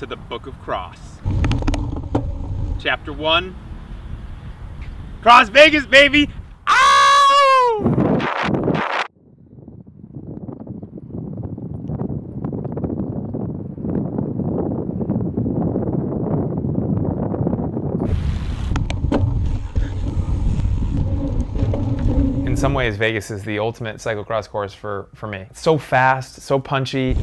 to the Book of Cross. Chapter 1. Cross Vegas, baby! Ow! In some ways, Vegas is the ultimate cyclocross course for me. It's so fast, so punchy.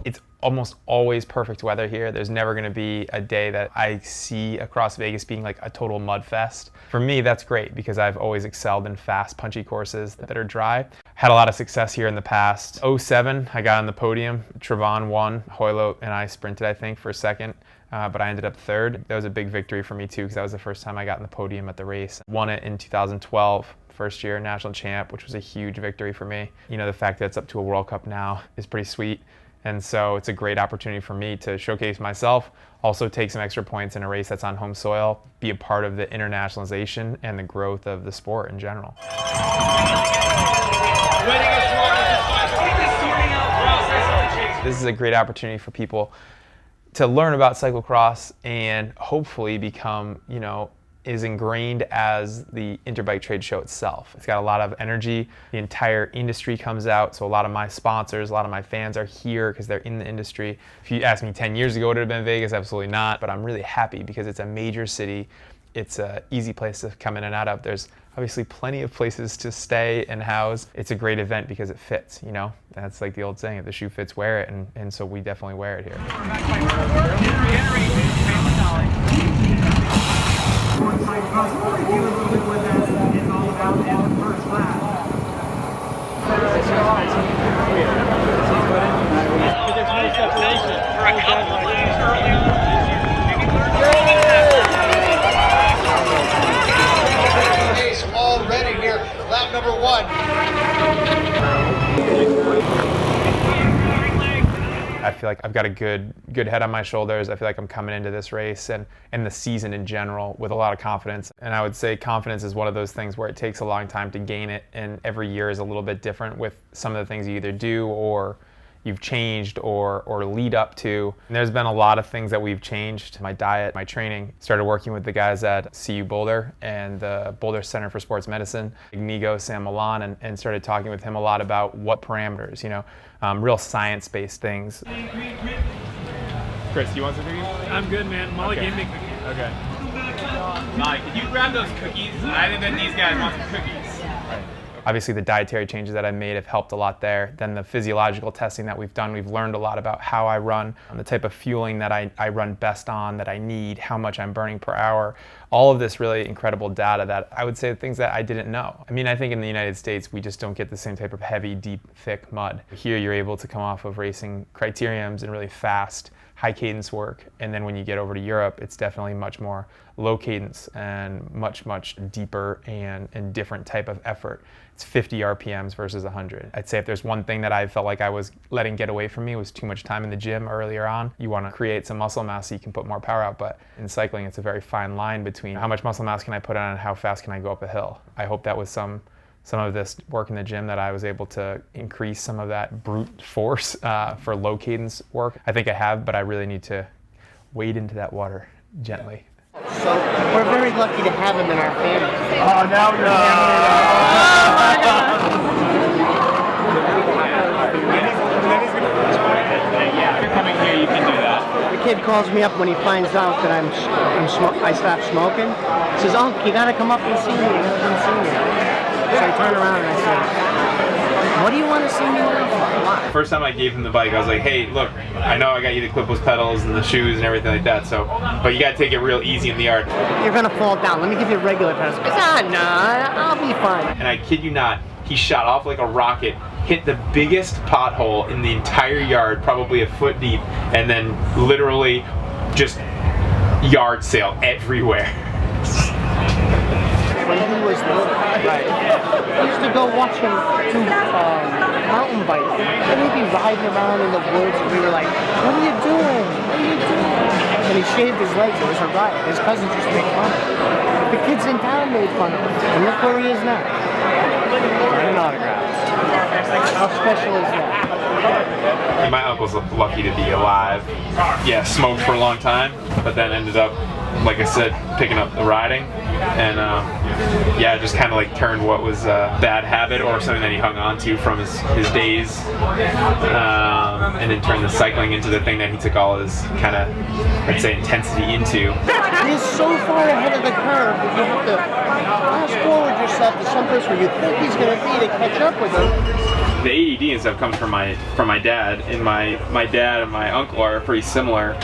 It's almost always perfect weather here. There's never gonna be a day that I see across Vegas being like a total mud fest. For me, that's great because I've always excelled in fast, punchy courses that are dry. Had a lot of success here in the past. 07, I got on the podium. Trevon won. Hoylo and I sprinted, I think, for second. But I ended up third. That was a big victory for me too, because that was the first time I got on the podium at the race. Won it in 2012, first year national champ, which was a huge victory for me. You know, the fact that it's up to a World Cup now is pretty sweet. And so it's a great opportunity for me to showcase myself, also take some extra points in a race that's on home soil, be a part of the internationalization and the growth of the sport in general. This is a great opportunity for people to learn about cyclocross and hopefully become, you know, as ingrained as the Interbike trade show itself. It's got a lot of energy. The entire industry comes out, so a lot of my sponsors, a lot of my fans are here because they're in the industry. If you asked me 10 years ago, would it have been Vegas? Absolutely not, but I'm really happy because it's a major city. It's an easy place to come in and out of. There's obviously plenty of places to stay and house. It's a great event because it fits, you know? That's like the old saying, if the shoe fits, wear it, and so we definitely wear it here. Already here, lap number 1. I feel like I've got a good head on my shoulders. I feel like I'm coming into this race and the season in general with a lot of confidence. And I would say confidence is one of those things where it takes a long time to gain it, and every year is a little bit different with some of the things you either do or you've changed or lead up to. And there's been a lot of things that we've changed. My diet, my training. Started working with the guys at CU Boulder and the Boulder Center for Sports Medicine, Ignigo Sam Milan, and started talking with him a lot about what parameters, you know, real science-based things. Chris, you want some cookies? I'm good, man. Molly gave me cookies. Okay. Molly, could you grab those cookies? I think that these guys want some cookies. Obviously, the dietary changes that I made have helped a lot there. Then the physiological testing that we've done, we've learned a lot about how I run, the type of fueling that I run best on, that I need, how much I'm burning per hour. All of this really incredible data that I would say things that I didn't know. I mean, I think in the United States, we just don't get the same type of heavy, deep, thick mud. Here, you're able to come off of racing criteriums and really fast, high cadence work. And then when you get over to Europe, it's definitely much more low cadence and much deeper and different type of effort. It's 50 RPMs versus 100. I'd say if there's one thing that I felt like I was letting get away from me was too much time in the gym earlier on. You want to create some muscle mass so you can put more power out, but in cycling, it's a very fine line between how much muscle mass can I put on and how fast can I go up a hill. I hope that was some of this work in the gym that I was able to increase some of that brute force for low cadence work. I think I have, but I really need to wade into that water gently. So we're very lucky to have him in our family. Oh, now you're Yeah, if you're coming here, you can do that. The kid calls me up when he finds out that I stopped smoking. He says, "Unc, you gotta come up and see me. You gotta come see me." So I turn around and I said, "What do you want to see me now for? Why?" First time I gave him the bike, I was like, hey, look, I know I got you the clipless pedals and the shoes and everything like that, so, but you gotta take it real easy in the yard. You're gonna fall down. Let me give you regular pedals. He goes, nah, I'll be fine. And I kid you not, he shot off like a rocket, hit the biggest pothole in the entire yard, probably a foot deep, and then literally just yard sale everywhere. When he was little, right? We used to go watch him do mountain biking, and he'd be riding around in the woods, and we were like, "What are you doing? What are you doing?" And he shaved his legs. It was a riot. His cousins used to make fun of him. The kids in town made fun of him, and look where he is now. Signing autographs. How special is that? My uncle's lucky to be alive. Yeah, smoked for a long time, but then ended up, like I said, picking up the riding, and yeah, just kind of like turned what was a bad habit or something that he hung on to from his days, and then turned the cycling into the thing that he took all his kind of, I'd say, intensity into. He's so far ahead of the curve that you have to fast forward yourself to someplace where you think he's going to be to catch up with him. The ADD and stuff comes from my dad, and my dad and my uncle are pretty similar,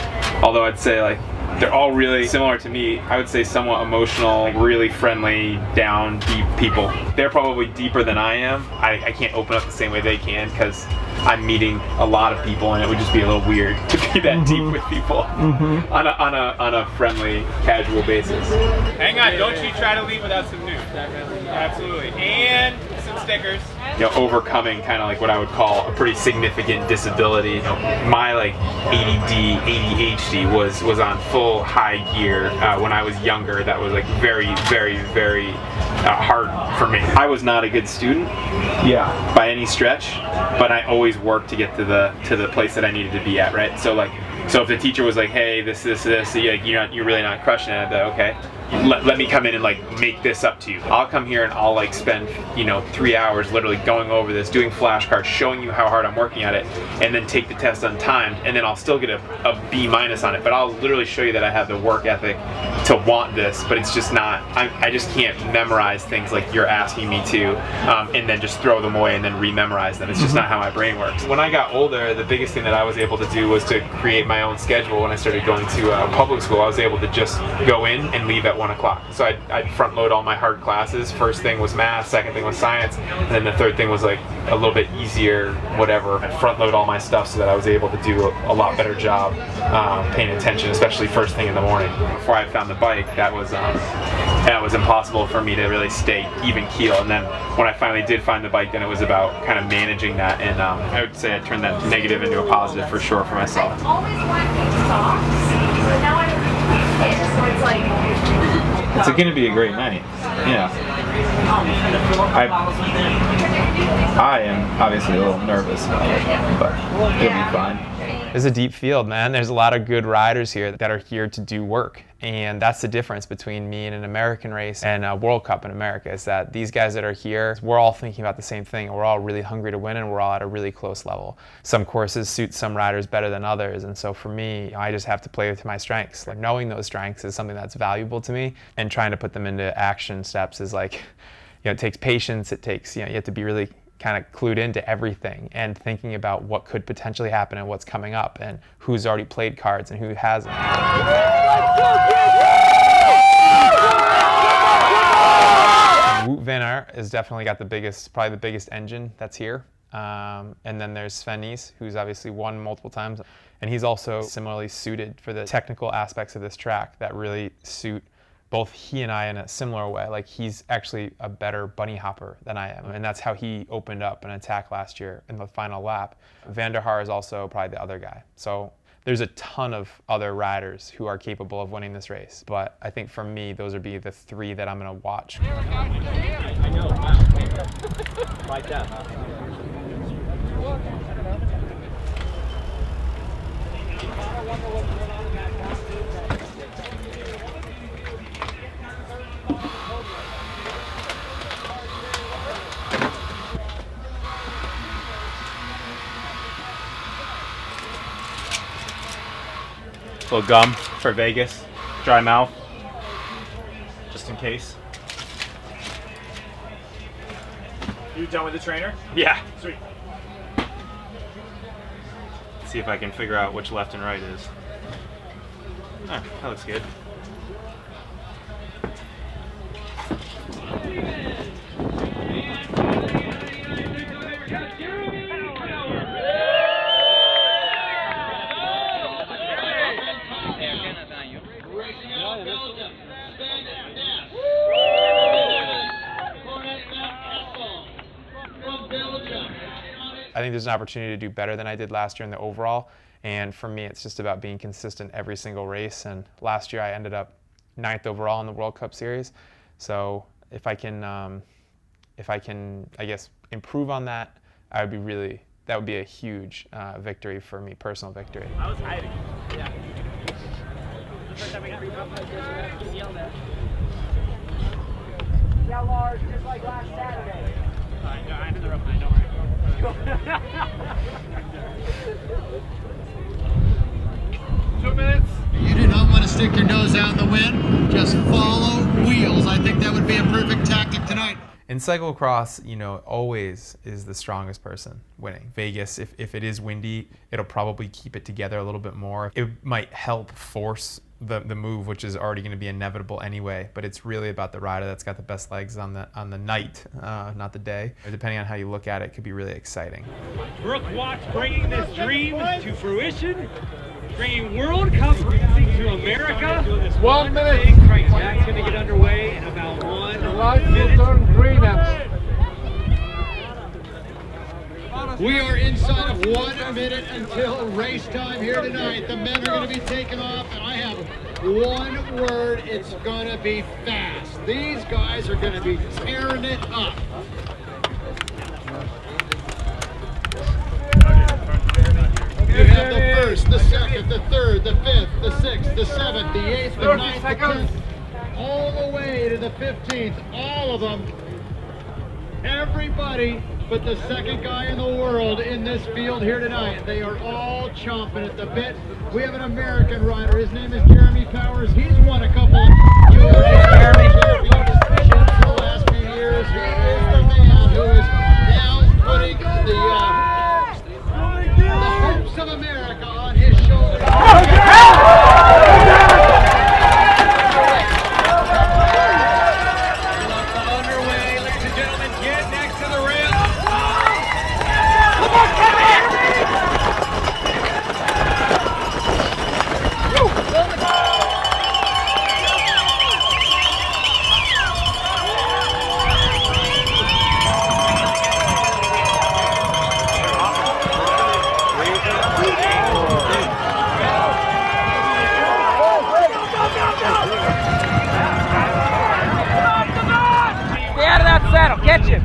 although I'd say like they're all really similar to me. I would say somewhat emotional, really friendly, down, deep people. They're probably deeper than I am. I can't open up the same way they can because I'm meeting a lot of people, and it would just be a little weird to be that deep with people on a friendly, casual basis. Hang on, don't you try to leave without some news. Absolutely. And some stickers. You know, overcoming kind of like what I would call a pretty significant disability. You know, my like ADD, ADHD was on full high gear when I was younger. That was like very, very, very hard for me. I was not a good student, by any stretch, but I always worked to get to the place that I needed to be at, right? So if the teacher was like, hey, this, you're really not crushing it, I'd be like, okay. Let me come in and like make this up to you. I'll come here and I'll like spend 3 hours literally going over this, doing flashcards, showing you how hard I'm working at it, and then take the test untimed, and then I'll still get a B- on it. But I'll literally show you that I have the work ethic to want this, but it's just not. I just can't memorize things like you're asking me to, and then just throw them away and then rememorize them. It's just not how my brain works. When I got older, the biggest thing that I was able to do was to create my own schedule. When I started going to public school, I was able to just go in and leave at 1 o'clock. So I'd front load all my hard classes. First thing was math, second thing was science, and then the third thing was like a little bit easier, whatever. I'd front load all my stuff so that I was able to do a lot better job paying attention, especially first thing in the morning. Before I found the bike, that was impossible for me to really stay even keel. And then when I finally did find the bike, then it was about kind of managing that, and I would say I turned that negative into a positive for sure for myself. It's going to be a great night. Yeah. I am obviously a little nervous about it, but it'll be fine. It's a deep field, man. There's a lot of good riders here that are here to do work. And that's the difference between me and an American race and a World Cup in America, is that these guys that are here, we're all thinking about the same thing. We're all really hungry to win, and we're all at a really close level. Some courses suit some riders better than others. And so for me, I just have to play to my strengths. Like, knowing those strengths is something that's valuable to me, and trying to put them into action steps is like, it takes patience. It takes, you have to be really kind of clued into everything and thinking about what could potentially happen and what's coming up and who's already played cards and who hasn't. Wout van Aert has definitely got probably the biggest engine that's here. And then there's Sven Nys, who's obviously won multiple times. And he's also similarly suited for the technical aspects of this track that really suit both he and I in a similar way. Like, he's actually a better bunny hopper than I am, and that's how he opened up an attack last year in the final lap. Van der Haar is also probably the other guy. So there's a ton of other riders who are capable of winning this race, but I think for me, those would be the three that I'm going to watch. Like that. A little gum for Vegas, dry mouth, just in case. You done with the trainer? Yeah. Sweet. See if I can figure out which left and right is. Ah, that looks good. I think there's an opportunity to do better than I did last year in the overall, and for me it's just about being consistent every single race. And last year I ended up 9th overall in the World Cup Series, so if I can I guess improve on that, I would be really, that would be a huge victory for me, personal victory. I was hiding. Yeah. The first time we got yelled at. Yeah, large, just like last Saturday. Alright, no, I'm in the rope line, don't worry. 2 minutes. You do not want to stick your nose out in the wind. Just follow wheels. I think that would be a perfect tactic tonight. In cyclocross, you know, always is the strongest person winning. Vegas, if it is windy, it'll probably keep it together a little bit more. It might help force the move, which is already going to be inevitable anyway, but it's really about the rider that's got the best legs on the night, not the day. Depending on how you look at it, it could be really exciting. Brooke Watts bringing this dream to fruition, bringing World Cup racing to America. 1 minute. That's going to get underway in about 1 Lights will minute. turn green now. We are inside of 1 minute until race time here tonight. The men are going to be taken off, and I have one word. It's going to be fast. These guys are going to be tearing it up. You have the first, the second, the third, the fifth, the sixth, the seventh, the eighth, the ninth, the 10th, all the way to the 15th. All of them. Everybody but the second guy in the world in this field here tonight. They are all chomping at the bit. We have an American rider. His name is Jeremy Powers. He's won a couple of championships the last few years. He is the man who is now putting the hopes of America on his shoulders. Underway, ladies and gentlemen, get next to the rail. Stay out of that saddle. Catch him.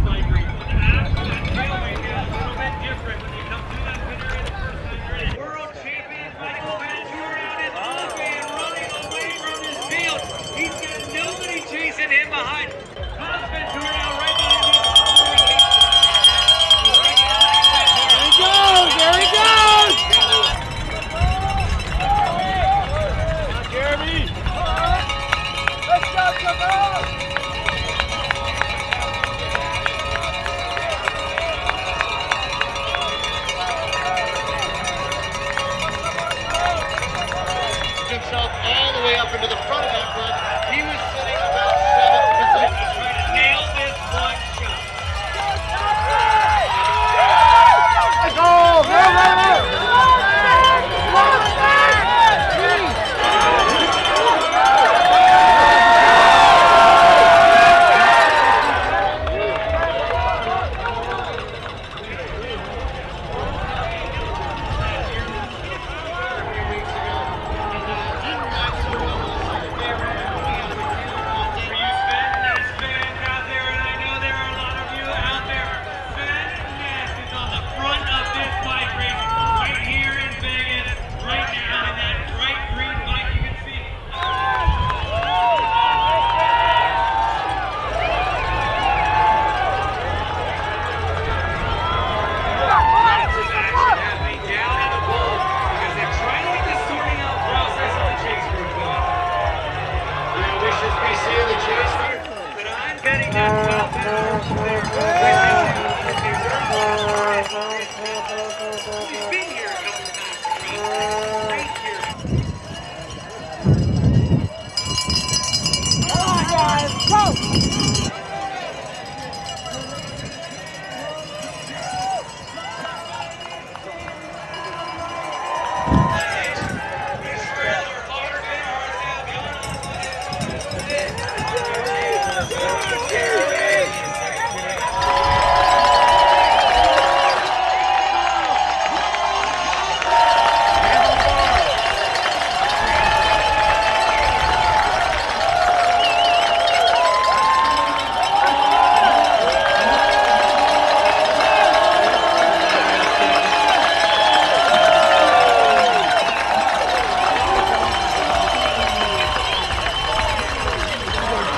World champion Michael Ventura out in off and running away from this field. He's got nobody chasing him behind. Comes Ventura now right behind him. There he goes! There he goes! Now, Jeremy! Let's go, come on! Himself all the way up into the front of that front. He was sitting about 7th position. Trying to nail this one shot.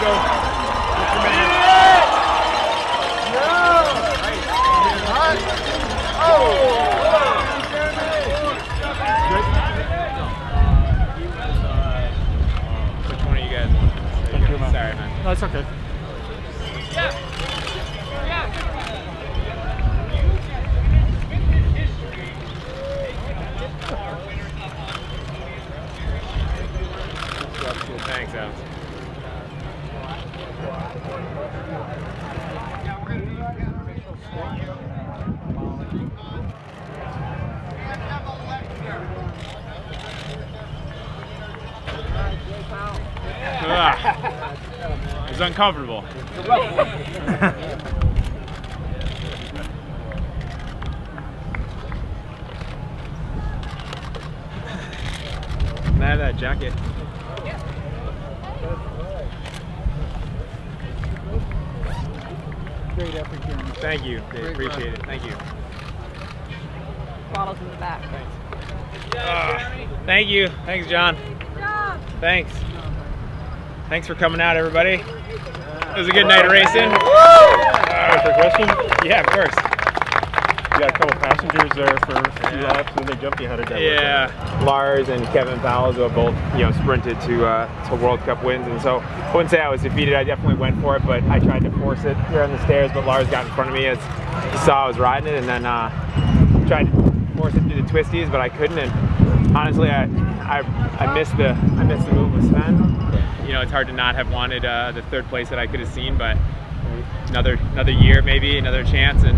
go. Just a minute. Which one of you guys want? There you go. Sorry, man. That's okay. Thanks, Alex. It was uncomfortable. Can I have that jacket? Great effort, Jeremy. Thank you. Dave. Great Appreciate run. it. Thank you. Bottles in the back. Thank you. Thanks, John. Thanks. Thanks for coming out, everybody. It was a good night of racing. For question? Yeah, of course. You got a couple passengers there for a few laps, and then they jumped you. How did that work? Yeah, Lars and Kevin Palazzo both, sprinted to World Cup wins, and so I wouldn't say I was defeated. I definitely went for it, but I tried to force it here on the stairs. But Lars got in front of me as he saw I was riding it, and then tried to force it through the twisties, but I couldn't. And honestly, I missed the move with Sven. It's hard to not have wanted the third place that I could have seen, but another year, maybe another chance, and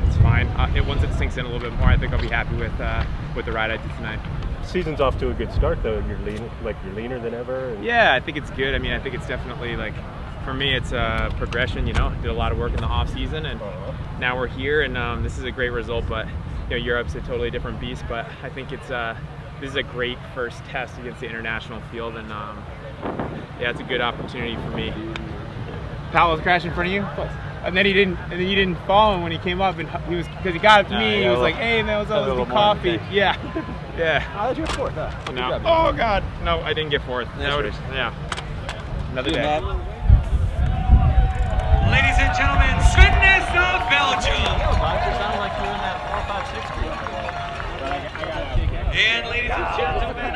it's fine. Once it sinks in a little bit more, I think I'll be happy with the ride I did tonight. Season's off to a good start, though. You're leaner than ever. And Yeah, I think it's good. I mean, I think it's definitely for me, it's a progression. Did a lot of work in the off season, and now we're here, and this is a great result. But Europe's a totally different beast. But I think this is a great first test against the international field, and it's a good opportunity for me. Powell was crashing in front of you, and then you didn't follow him when he came up, and because he got up to me, he was like, "Hey man, what's up? Let's do coffee." Yeah, yeah. How did you get fourth? No. Oh God, no, I didn't get fourth. Another day. Ladies and gentlemen, Swiftness of Belgium. And ladies and gentlemen,